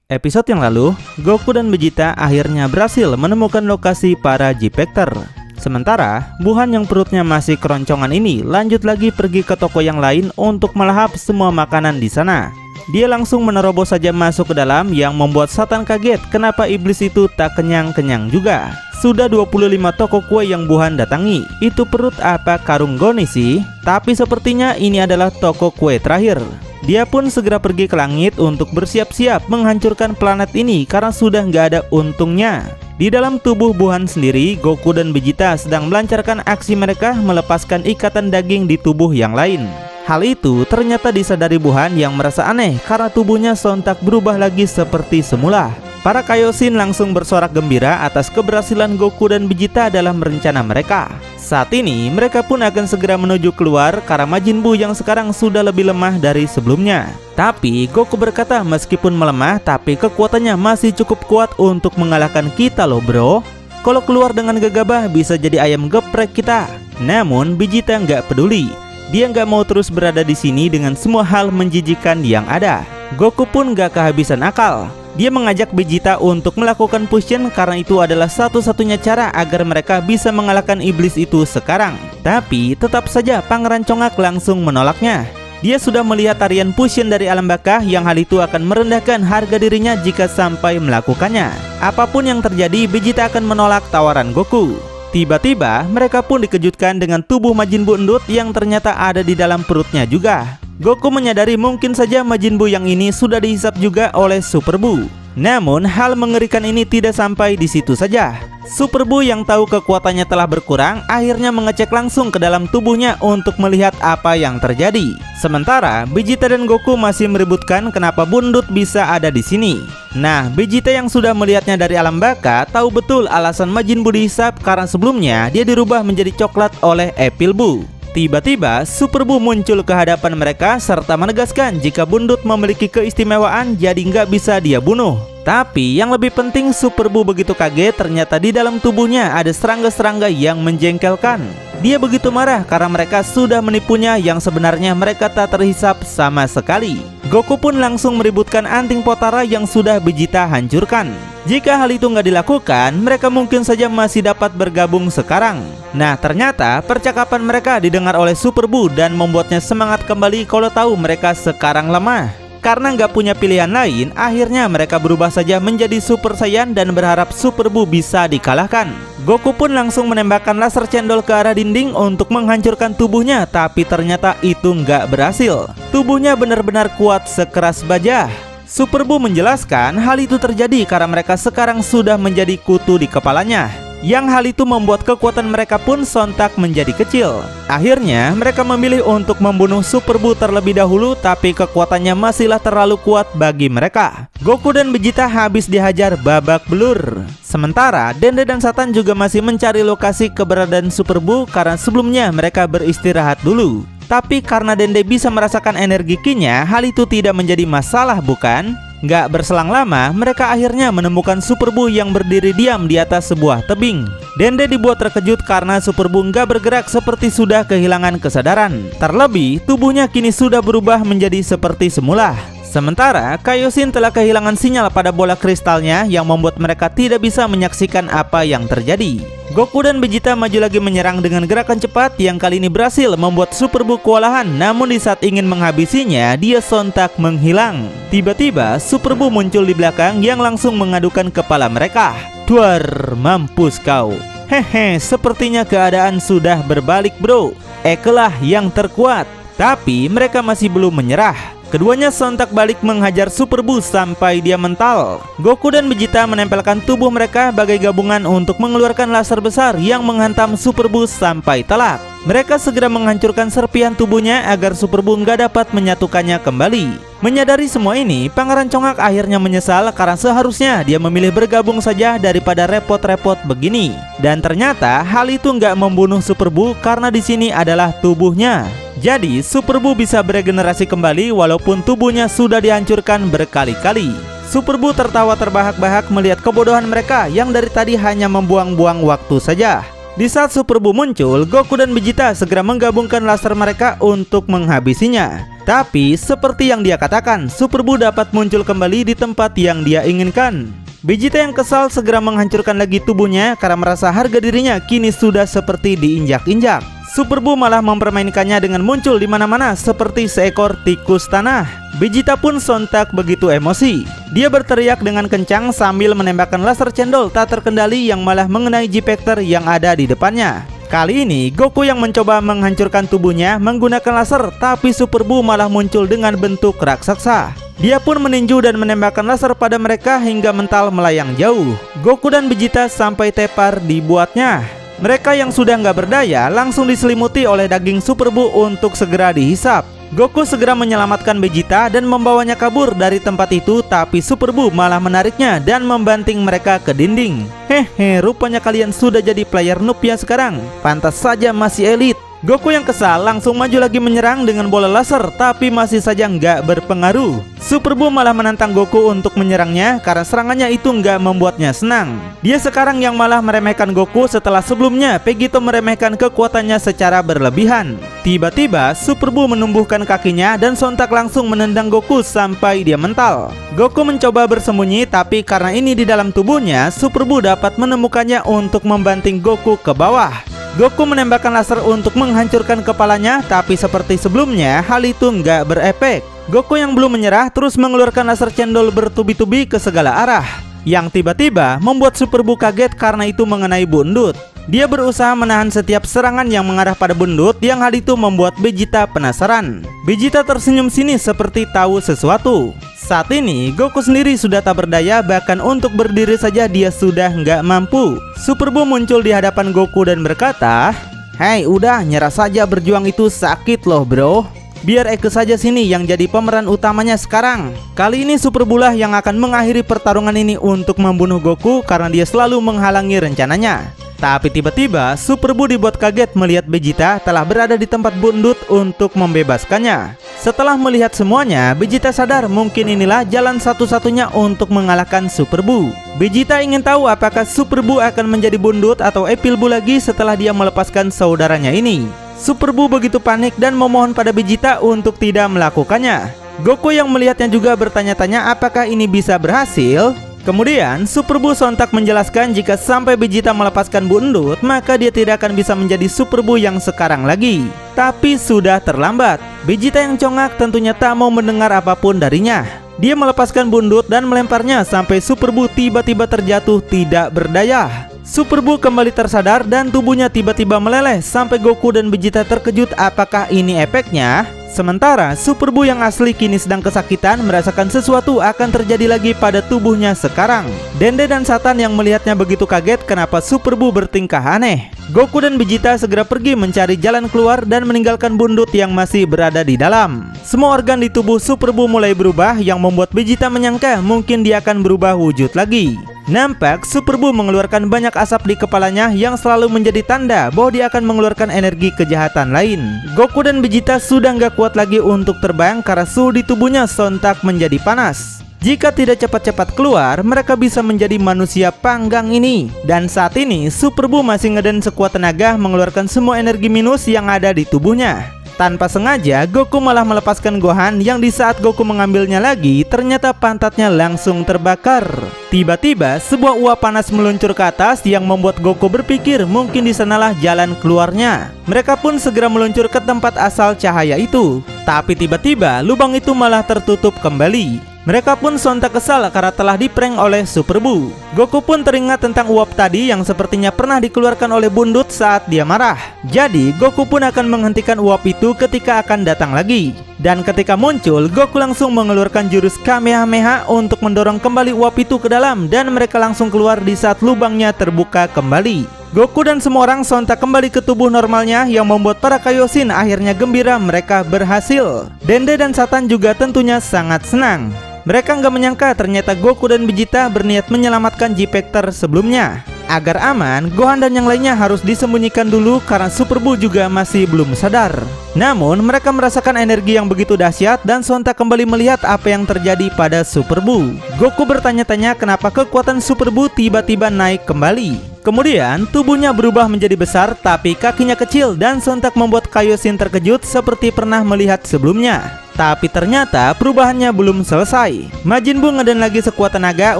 Episode yang lalu, Goku dan Vegeta akhirnya berhasil menemukan lokasi para G-Factor. Sementara, Buhan yang perutnya masih keroncongan ini lanjut lagi pergi ke toko yang lain untuk melahap semua makanan di sana. Dia langsung menerobos saja masuk ke dalam yang membuat Satan kaget kenapa iblis itu tak kenyang-kenyang juga. Sudah 25 toko kue yang Buhan datangi, itu perut apa karung goni sih? Tapi sepertinya ini adalah toko kue terakhir. Dia pun segera pergi ke langit untuk bersiap-siap menghancurkan planet ini karena sudah nggak ada untungnya. Di dalam tubuh Buhan sendiri, Goku dan Vegeta sedang melancarkan aksi mereka melepaskan ikatan daging di tubuh yang lain. Hal itu ternyata disadari Buhan yang merasa aneh karena tubuhnya sontak berubah lagi seperti semula. Para Kaioshin langsung bersorak gembira atas keberhasilan Goku dan Vegeta dalam rencana mereka. Saat ini mereka pun akan segera menuju keluar karena Majin Buu yang sekarang sudah lebih lemah dari sebelumnya. Tapi Goku berkata meskipun melemah tapi kekuatannya masih cukup kuat untuk mengalahkan kita loh bro. Kalau keluar dengan gegabah bisa jadi ayam geprek kita. Namun Vegeta nggak peduli. Dia nggak mau terus berada di sini dengan semua hal menjijikan yang ada. Goku pun nggak kehabisan akal. Dia mengajak Vegeta untuk melakukan fusion karena itu adalah satu-satunya cara agar mereka bisa mengalahkan iblis itu sekarang. Tapi tetap saja Pangeran Congak langsung menolaknya. Dia sudah melihat tarian fusion dari alam baka yang hal itu akan merendahkan harga dirinya jika sampai melakukannya. Apapun yang terjadi, Vegeta akan menolak tawaran Goku. Tiba-tiba mereka pun dikejutkan dengan tubuh Majin Buu endut yang ternyata ada di dalam perutnya juga. Goku menyadari mungkin saja Majin Buu yang ini sudah dihisap juga oleh Super Buu. Namun hal mengerikan ini tidak sampai di situ saja. Super Buu yang tahu kekuatannya telah berkurang akhirnya mengecek langsung ke dalam tubuhnya untuk melihat apa yang terjadi. Sementara Vegeta dan Goku masih meributkan kenapa Bundut bisa ada di sini. Nah, Vegeta yang sudah melihatnya dari alam baka tahu betul alasan Majin Buu dihisap karena sebelumnya dia dirubah menjadi coklat oleh Apple Buu. Tiba-tiba Super Buu muncul ke hadapan mereka serta menegaskan jika Bundut memiliki keistimewaan jadi nggak bisa dia bunuh. Tapi yang lebih penting Super Buu begitu kaget ternyata di dalam tubuhnya ada serangga-serangga yang menjengkelkan. Dia begitu marah karena mereka sudah menipunya yang sebenarnya mereka tak terhisap sama sekali. Goku pun langsung meributkan anting Potara yang sudah Vegeta hancurkan. Jika hal itu nggak dilakukan, mereka mungkin saja masih dapat bergabung sekarang. Nah, ternyata percakapan mereka didengar oleh Super Buu dan membuatnya semangat kembali kalau tahu mereka sekarang lemah. Karena nggak punya pilihan lain, akhirnya mereka berubah saja menjadi Super Saiyan dan berharap Super Buu bisa dikalahkan. Goku pun langsung menembakkan laser cendol ke arah dinding untuk menghancurkan tubuhnya, tapi ternyata itu nggak berhasil. Tubuhnya benar-benar kuat sekeras baja. Super Buu menjelaskan hal itu terjadi karena mereka sekarang sudah menjadi kutu di kepalanya. Yang hal itu membuat kekuatan mereka pun sontak menjadi kecil. Akhirnya mereka memilih untuk membunuh Super Buu terlebih dahulu, tapi kekuatannya masihlah terlalu kuat bagi mereka. Goku dan Vegeta habis dihajar babak belur. Sementara Dende dan Satan juga masih mencari lokasi keberadaan Super Buu karena sebelumnya mereka beristirahat dulu. Tapi karena Dende bisa merasakan energi Ki-nya, hal itu tidak menjadi masalah bukan? Nggak berselang lama, mereka akhirnya menemukan Super Buu yang berdiri diam di atas sebuah tebing. Dende dibuat terkejut karena Super Buu nggak bergerak seperti sudah kehilangan kesadaran. Terlebih, tubuhnya kini sudah berubah menjadi seperti semula. Sementara Kaioshin telah kehilangan sinyal pada bola kristalnya yang membuat mereka tidak bisa menyaksikan apa yang terjadi. Goku dan Vegeta maju lagi menyerang dengan gerakan cepat yang kali ini berhasil membuat Super Buu kewalahan. Namun di saat ingin menghabisinya, dia sontak menghilang. Tiba-tiba Super Buu muncul di belakang yang langsung mengadukan kepala mereka. Duar, mampus kau. Hehe, sepertinya keadaan sudah berbalik bro. Ekelah yang terkuat. Tapi mereka masih belum menyerah. Keduanya sontak balik menghajar Super Buu sampai dia mental. Goku dan Vegeta menempelkan tubuh mereka bagai gabungan untuk mengeluarkan laser besar yang menghantam Super Buu sampai telak. Mereka segera menghancurkan serpihan tubuhnya agar Super Buu nggak dapat menyatukannya kembali. Menyadari semua ini, Pangeran Congak akhirnya menyesal karena seharusnya dia memilih bergabung saja daripada repot-repot begini. Dan ternyata hal itu nggak membunuh Super Buu karena di sini adalah tubuhnya. Jadi Super Buu bisa beregenerasi kembali walaupun tubuhnya sudah dihancurkan berkali-kali. Super Buu tertawa terbahak-bahak melihat kebodohan mereka yang dari tadi hanya membuang-buang waktu saja. Di saat Super Buu muncul, Goku dan Vegeta segera menggabungkan laser mereka untuk menghabisinya. Tapi seperti yang dia katakan, Super Buu dapat muncul kembali di tempat yang dia inginkan. Vegeta yang kesal segera menghancurkan lagi tubuhnya karena merasa harga dirinya kini sudah seperti diinjak-injak. Super Buu malah mempermainkannya dengan muncul di mana-mana seperti seekor tikus tanah. Vegeta pun sontak begitu emosi. Dia berteriak dengan kencang sambil menembakkan laser cendol tak terkendali yang malah mengenai G-Factor yang ada di depannya. Kali ini Goku yang mencoba menghancurkan tubuhnya menggunakan laser, tapi Super Buu malah muncul dengan bentuk raksasa. Dia pun meninju dan menembakkan laser pada mereka hingga mental melayang jauh. Goku dan Vegeta sampai tepar dibuatnya. Mereka yang sudah nggak berdaya langsung diselimuti oleh daging Super Buu untuk segera dihisap. Goku segera menyelamatkan Vegeta dan membawanya kabur dari tempat itu, tapi Super Buu malah menariknya dan membanting mereka ke dinding. Hehe, rupanya kalian sudah jadi player noob ya sekarang. Pantas saja masih elit. Goku yang kesal langsung maju lagi menyerang dengan bola laser, tapi masih saja nggak berpengaruh. Super Buu malah menantang Goku untuk menyerangnya karena serangannya itu nggak membuatnya senang. Dia sekarang yang malah meremehkan Goku setelah sebelumnya Vegito meremehkan kekuatannya secara berlebihan. Tiba-tiba Super Buu menumbuhkan kakinya dan sontak langsung menendang Goku sampai dia mental. Goku mencoba bersembunyi, tapi karena ini di dalam tubuhnya, Super Buu dapat menemukannya untuk membanting Goku ke bawah. Goku menembakkan laser untuk menghancurkan kepalanya, tapi seperti sebelumnya hal itu nggak berefek. Goku yang belum menyerah terus mengeluarkan laser cendol bertubi-tubi ke segala arah, yang tiba-tiba membuat Super Buu kaget karena itu mengenai Bundut. Dia berusaha menahan setiap serangan yang mengarah pada Bundut, yang hal itu membuat Vegeta penasaran. Vegeta tersenyum sinis seperti tahu sesuatu. Saat ini Goku sendiri sudah tak berdaya, bahkan untuk berdiri saja dia sudah nggak mampu. Super Buu muncul di hadapan Goku dan berkata, "Hei, udah nyerah saja, berjuang itu sakit loh bro. Biar Eke saja sini yang jadi pemeran utamanya sekarang." Kali ini Super Buu lah yang akan mengakhiri pertarungan ini untuk membunuh Goku karena dia selalu menghalangi rencananya. Tapi tiba-tiba Super Buu dibuat kaget melihat Vegeta telah berada di tempat Bundut untuk membebaskannya. Setelah melihat semuanya, Vegeta sadar mungkin inilah jalan satu-satunya untuk mengalahkan Super Buu. Vegeta ingin tahu apakah Super Buu akan menjadi Bundut atau Epil Buu lagi setelah dia melepaskan saudaranya ini. Super Buu begitu panik dan memohon pada Vegeta untuk tidak melakukannya. Goku yang melihatnya juga bertanya-tanya apakah ini bisa berhasil. Kemudian Super Buu sontak menjelaskan jika sampai Vegeta melepaskan Bundut, maka dia tidak akan bisa menjadi Super Buu yang sekarang lagi. Tapi sudah terlambat. Vegeta yang congak tentunya tak mau mendengar apapun darinya. Dia melepaskan Bundut dan melemparnya sampai Super Buu tiba-tiba terjatuh tidak berdaya. Super Buu kembali tersadar dan tubuhnya tiba-tiba meleleh sampai Goku dan Vegeta terkejut apakah ini efeknya. Sementara Super Buu yang asli kini sedang kesakitan merasakan sesuatu akan terjadi lagi pada tubuhnya sekarang. Dende dan Satan yang melihatnya begitu kaget kenapa Super Buu bertingkah aneh. Goku dan Vegeta segera pergi mencari jalan keluar dan meninggalkan Bundut yang masih berada di dalam. Semua organ di tubuh Super Buu mulai berubah yang membuat Vegeta menyangka mungkin dia akan berubah wujud lagi. Nampak Super Buu mengeluarkan banyak asap di kepalanya yang selalu menjadi tanda bahwa dia akan mengeluarkan energi kejahatan lain. Goku dan Vegeta sudah nggak kuat lagi untuk terbang karena suhu di tubuhnya sontak menjadi panas. Jika tidak cepat-cepat keluar, mereka bisa menjadi manusia panggang ini. Dan saat ini Super Buu masih ngeden sekuat tenaga mengeluarkan semua energi minus yang ada di tubuhnya. Tanpa sengaja, Goku malah melepaskan Gohan yang di saat Goku mengambilnya lagi, ternyata pantatnya langsung terbakar. Tiba-tiba, sebuah uap panas meluncur ke atas yang membuat Goku berpikir mungkin di sanalah jalan keluarnya. Mereka pun segera meluncur ke tempat asal cahaya itu. Tapi tiba-tiba, lubang itu malah tertutup kembali. Mereka pun sontak kesal karena telah diprank oleh Super Buu. Goku pun teringat tentang uap tadi yang sepertinya pernah dikeluarkan oleh Bundut saat dia marah. Jadi Goku pun akan menghentikan uap itu ketika akan datang lagi. Dan ketika muncul, Goku langsung mengeluarkan jurus Kamehameha untuk mendorong kembali uap itu ke dalam. Dan mereka langsung keluar di saat lubangnya terbuka kembali. Goku dan semua orang sontak kembali ke tubuh normalnya yang membuat para Kaioshin akhirnya gembira mereka berhasil. Dende dan Satan juga tentunya sangat senang. Mereka nggak menyangka ternyata Goku dan Vegeta berniat menyelamatkan G-Factor sebelumnya. Agar aman, Gohan dan yang lainnya harus disembunyikan dulu karena Super Buu juga masih belum sadar. Namun mereka merasakan energi yang begitu dahsyat dan sontak kembali melihat apa yang terjadi pada Super Buu. Goku bertanya-tanya kenapa kekuatan Super Buu tiba-tiba naik kembali. Kemudian tubuhnya berubah menjadi besar tapi kakinya kecil dan sontak membuat Kaioshin terkejut seperti pernah melihat sebelumnya. Tapi ternyata perubahannya belum selesai. Majin Buu ngeden lagi sekuat tenaga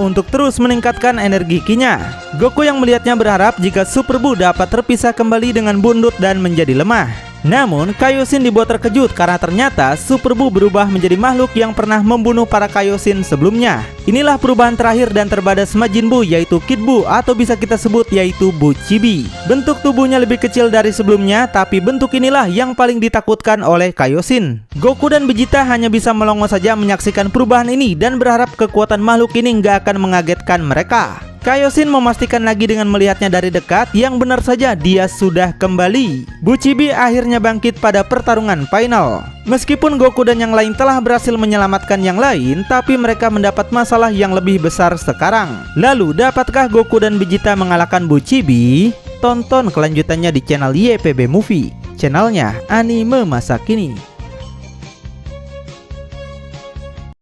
untuk terus meningkatkan energi Ki-nya. Goku yang melihatnya berharap jika Super Buu dapat terpisah kembali dengan Bundut dan menjadi lemah. Namun Kaioshin dibuat terkejut karena ternyata Super Buu berubah menjadi makhluk yang pernah membunuh para Kaioshin sebelumnya. Inilah perubahan terakhir dan terbadas Majin Buu, yaitu Kid Buu atau bisa kita sebut yaitu Buu Chibi. Bentuk tubuhnya lebih kecil dari sebelumnya, tapi bentuk inilah yang paling ditakutkan oleh Kaioshin. Goku dan Vegeta hanya bisa melongo saja menyaksikan perubahan ini dan berharap kekuatan makhluk ini nggak akan mengagetkan mereka. Kaioshin memastikan lagi dengan melihatnya dari dekat, yang benar saja dia sudah kembali. Buu Chibi akhirnya bangkit pada pertarungan final. Meskipun Goku dan yang lain telah berhasil menyelamatkan yang lain, tapi mereka mendapat masalah yang lebih besar sekarang. Lalu, dapatkah Goku dan Vegeta mengalahkan Buu Chibi? Tonton kelanjutannya di channel YPB Movie, channelnya anime masa kini.